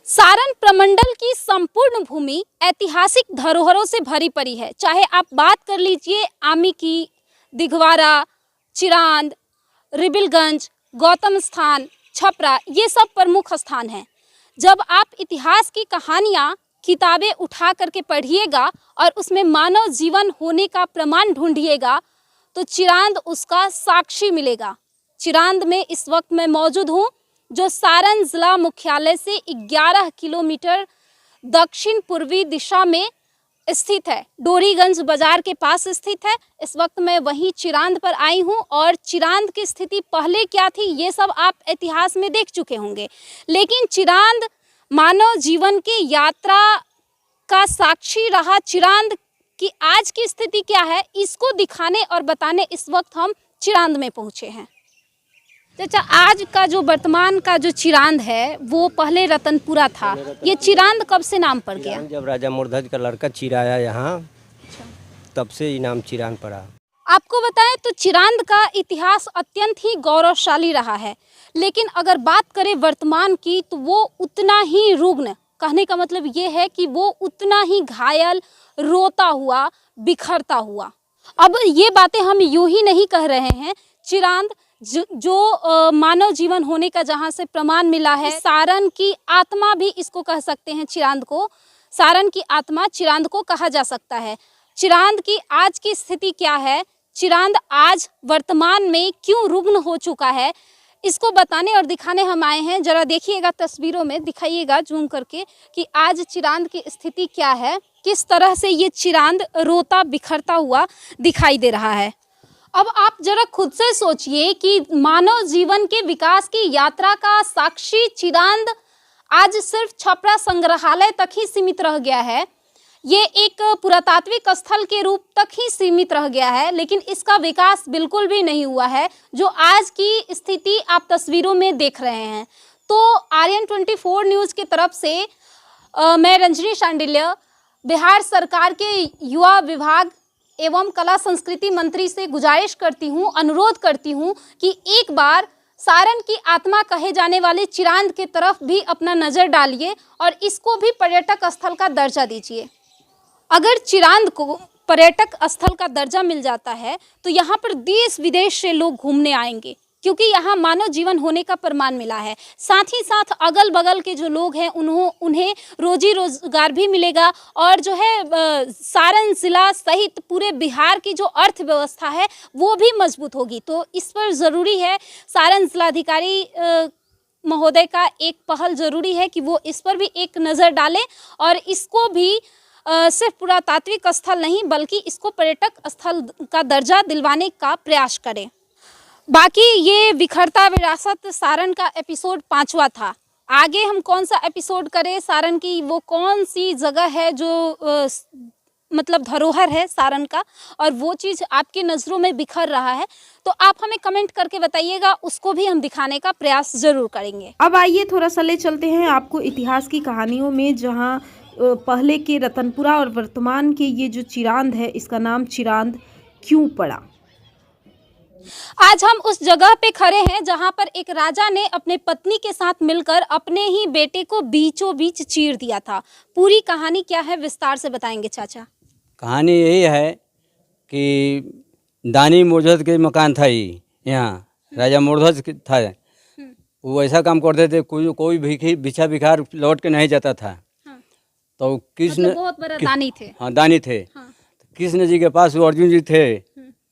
सारण प्रमंडल की संपूर्ण भूमि ऐतिहासिक धरोहरों से भरी पड़ी है। चाहे आप बात कर लीजिए आमी की, दिघवारा, चिरांद, रिबिलगंज, गौतम स्थान, छपरा, ये सब प्रमुख स्थान हैं। जब आप इतिहास की कहानियाँ किताबें उठा करके पढ़िएगा और उसमें मानव जीवन होने का प्रमाण ढूंढिएगा तो चिरांद उसका साक्षी मिलेगा। चिरांद में इस वक्त मैं मौजूद हूँ, जो सारण जिला मुख्यालय से 11 किलोमीटर दक्षिण पूर्वी दिशा में स्थित है। डोरीगंज बाजार के पास स्थित है। इस वक्त मैं वहीं चिरांद पर आई हूं और चिरांद की स्थिति पहले क्या थी ये सब आप इतिहास में देख चुके होंगे, लेकिन चिरांद मानव जीवन की यात्रा का साक्षी रहा। चिरांद की आज की स्थिति क्या है इसको दिखाने और बताने इस वक्त हम चिरांद में पहुंचे हैं। चाचा, आज का जो वर्तमान का जो चिरांद है वो पहले रतनपुरा था। ये चिरांद कब से नाम पड़ गया? जब राजा मोरध्वज का लड़का चिराया यहाँ, तब से ये नाम चिरांद पड़ा। आपको बताएं तो चिरांद का इतिहास अत्यंत ही गौरवशाली रहा है, लेकिन अगर बात करें वर्तमान की तो वो उतना ही रुग्ण, कहने का मतलब ये है कि वो उतना ही घायल, रोता हुआ, बिखरता हुआ। अब ये बातें हम यूं ही नहीं कह रहे हैं। चिरांद जो मानव जीवन होने का जहाँ से प्रमाण मिला है, सारण की आत्मा भी इसको कह सकते हैं। चिरांद को सारण की आत्मा चिरांद को कहा जा सकता है। चिरांद की आज की स्थिति क्या है, चिरांद आज वर्तमान में क्यों रुग्ण हो चुका है, इसको बताने और दिखाने हम आए हैं। जरा देखिएगा तस्वीरों में, दिखाइएगा जूम करके कि आज चिरांद की स्थिति क्या है, किस तरह से ये चिरांद रोता बिखरता हुआ दिखाई दे रहा है। अब आप जरा खुद से सोचिए कि मानव जीवन के विकास की यात्रा का साक्षी चिरांद आज सिर्फ छपरा संग्रहालय तक ही सीमित रह गया है। ये एक पुरातात्विक स्थल के रूप तक ही सीमित रह गया है, लेकिन इसका विकास बिल्कुल भी नहीं हुआ है जो आज की स्थिति आप तस्वीरों में देख रहे हैं। तो आर्यन 24 न्यूज़ की तरफ से मैं रंजनी शांडिल्य बिहार सरकार के युवा विभाग एवं कला संस्कृति मंत्री से गुजारिश करती हूँ, अनुरोध करती हूँ कि एक बार सारण की आत्मा कहे जाने वाले चिरांद की तरफ भी अपना नज़र डालिए और इसको भी पर्यटक स्थल का दर्जा दीजिए। अगर चिरांद को पर्यटक स्थल का दर्जा मिल जाता है तो यहाँ पर देश विदेश से लोग घूमने आएंगे, क्योंकि यहाँ मानव जीवन होने का प्रमाण मिला है। साथ ही साथ अगल बगल के जो लोग हैं उन्हें रोजी रोजगार भी मिलेगा और जो है सारण जिला सहित पूरे बिहार की जो अर्थव्यवस्था है वो भी मजबूत होगी। तो इस पर ज़रूरी है सारण जिलाधिकारी महोदय का एक पहल ज़रूरी है कि वो इस पर भी एक नज़र डालें और इसको भी सिर्फ पुरातात्विक स्थल नहीं बल्कि इसको पर्यटक स्थल का दर्जा दिलवाने का प्रयास करें। बाकी ये बिखरता विरासत सारण का एपिसोड 5वां था। आगे हम कौन सा एपिसोड करें, सारण की वो कौन सी जगह है जो मतलब धरोहर है सारण का और वो चीज़ आपकी नज़रों में बिखर रहा है, तो आप हमें कमेंट करके बताइएगा, उसको भी हम दिखाने का प्रयास ज़रूर करेंगे। अब आइए थोड़ा सा ले चलते हैं आपको इतिहास की कहानियों में, जहाँ पहले के रतनपुरा और वर्तमान के ये जो चिरांद है इसका नाम चिरांद क्यों पड़ा। आज हम उस जगह पे खड़े हैं जहां पर एक राजा ने अपने पत्नी के साथ मिलकर अपने ही बेटे को बीचों बीच चीर दिया था। पूरी कहानी क्या है विस्तार से बताएंगे चाचा। कहानी यही है कि दानी मोरध्वज के मकान था ये, यहाँ राजा मोरध्वज था। वो ऐसा काम करते थे, कोई भिक्षा भिखार लौट के नहीं जाता था। तो कृष्ण मतलब बहुत बड़ा दानी थे। हाँ, दानी थे। हाँ। कृष्ण जी के पास वो अर्जुन जी थे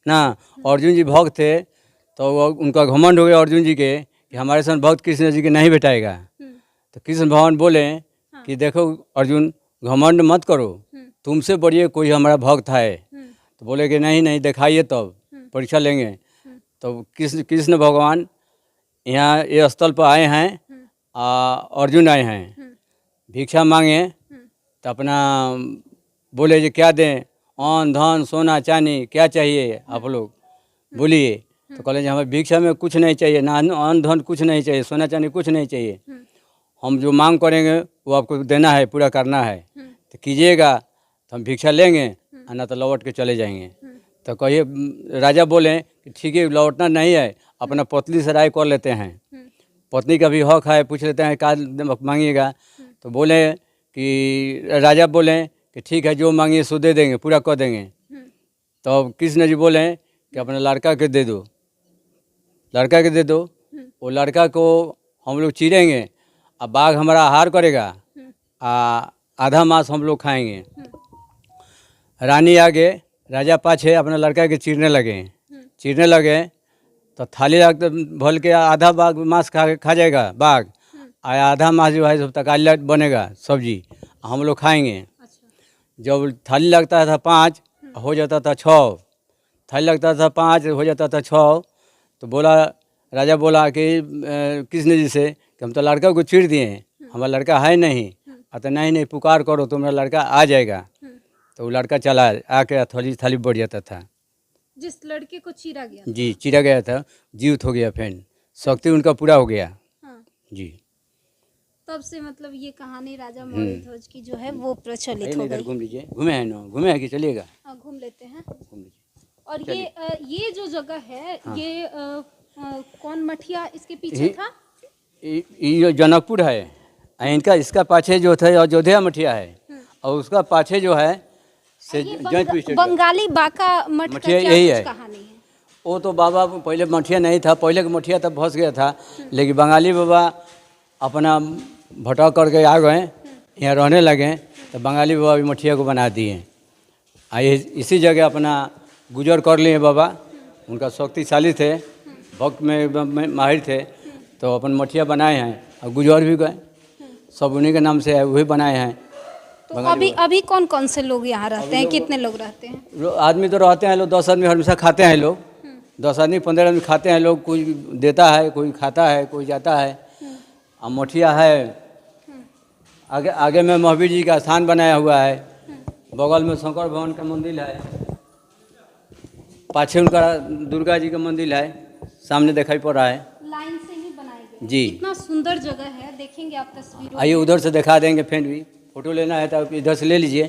ना, अर्जुन जी भक्त थे, तो उनका घमंड हो गया अर्जुन जी के कि हमारे साथ भक्त कृष्ण जी के नहीं बैठाएगा। तो कृष्ण भगवान बोले कि देखो अर्जुन, घमंड मत करो, तुमसे बढ़िए कोई हमारा भक्त है। तो बोले कि नहीं दिखाइए तब परीक्षा लेंगे। तो कृष्ण भगवान यहाँ ये स्थल पर आए हैं, अर्जुन आए हैं, भिक्षा मांगे। तो अपना बोले जी क्या दें, अन्न धन सोना चांदी क्या चाहिए आप लोग बोलिए। तो कहले जी हमें भिक्षा में कुछ नहीं चाहिए, ना अन्न धन कुछ नहीं चाहिए, सोना चांदी कुछ नहीं चाहिए, हम जो मांग करेंगे वो आपको देना है, पूरा करना है। तो कीजिएगा तो हम भिक्षा लेंगे, ना तो लौट के चले जाएंगे। तो कहिए, राजा बोले कि ठीक है लौटना नहीं है, अपना पत्नी से राय कर लेते हैं, पत्नी का भी हक है, पूछ लेते हैं क्या मांगिएगा। तो बोले कि राजा बोले कि ठीक है, जो मांगिए सो दे देंगे, पूरा कर देंगे। तो कृष्ण जी बोले कि अपने लड़का के दे दो, लड़का के दे दो। वो लड़का को हम लोग चीरेंगे, अब बाघ हमारा आहार करेगा, आधा मांस हम लोग खाएंगे। रानी आगे, राजा पाछे अपना लड़का के चीरने लगे तो थाली रख भल के आधा बाघ मांस खा जाएगा बाघ, आधा मांस जो है सब तकाली बनेगा सब्जी, हम लोग खाएंगे। जब थाली लगता था 5 हो जाता था 6, थाली लगता था 5 हो जाता था 6, तो बोला राजा बोला कि कृष्ण जी से कि हम तो लड़का को चीर दिए, हमारा लड़का है नहीं। तो नहीं पुकार करो तो मेरा लड़का आ जाएगा। तो वो लड़का चला आके थाली बढ़ जाता था। जिस लड़के को चीरा गया जी, चीरा गया था, जीवित हो गया, फिर शक्ति उनका पूरा हो गया। हाँ। जी, तब से मतलब ये कहानी राजा मौर्यध्वज की जो है वो प्रचलित हो इधर गई। घूम लीजिए, घूमे हैं ना, घूमे हैं कि चलिएगा, हाँ, घूम लेते हैं। घूम लीजिए। और ये जो जगह है, ये कौन मठिया इसके पीछे था? ये जो जनकपुर है, इनका इसका पाछे जो था अयोध्या मठिया है, और उसका पाछे जो है से बंगाली बाका मठ का क्या यही है। कहानी है? वो तो बाबा पहले मठिया नहीं था, पहले का मठिया तब फंस गया था, लेकिन बंगाली बाबा अपना भटक करके आ गए, यहाँ रहने लगे, तो बंगाली बाबा भी मठिया को बना दिए। इसी जगह अपना गुजर कर लिए बाबा, उनका शक्तिशाली थे, भक्त में माहिर थे, तो अपन मठिया बनाए हैं और गुजर भी गए, सब उन्हीं के नाम से है, वही बनाए हैं। तो अभी कौन कौन से लोग यहाँ रहते हैं? कितने लोग रहते हैं? आदमी तो रहते हैं लोग, 10 आदमी हमेशा खाते हैं लोग, 10 आदमी 15 आदमी खाते हैं लोग, कोई देता है, कोई खाता है, कोई जाता है। और मठिया है, आगे में महावीर जी का स्थान बनाया हुआ है, बगल में शंकर भगवान का मंदिर है, पाछे उनका दुर्गा जी का मंदिर है, सामने दिखाई पड़ रहा है। लाइन से ही बनाए गए। जी, इतना सुंदर जगह है, देखेंगे आप तस्वीरों। आइए उधर से दिखा देंगे, फिर भी फोटो लेना है तो इधर से ले लीजिए,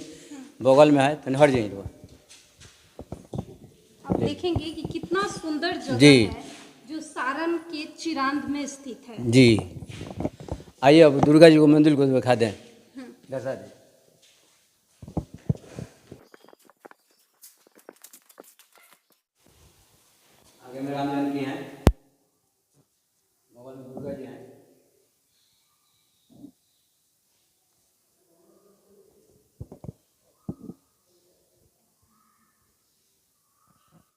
बगल में है, फिर हट जाइए। आप देखेंगे कि कितना सुंदर जगह जी है, जो सारण के चिरांद में स्थित है। जी, आइए अब दुर्गा जी को मंदिर को दिखा दें, दर्शा दें। आगे में राम जानकी हैं।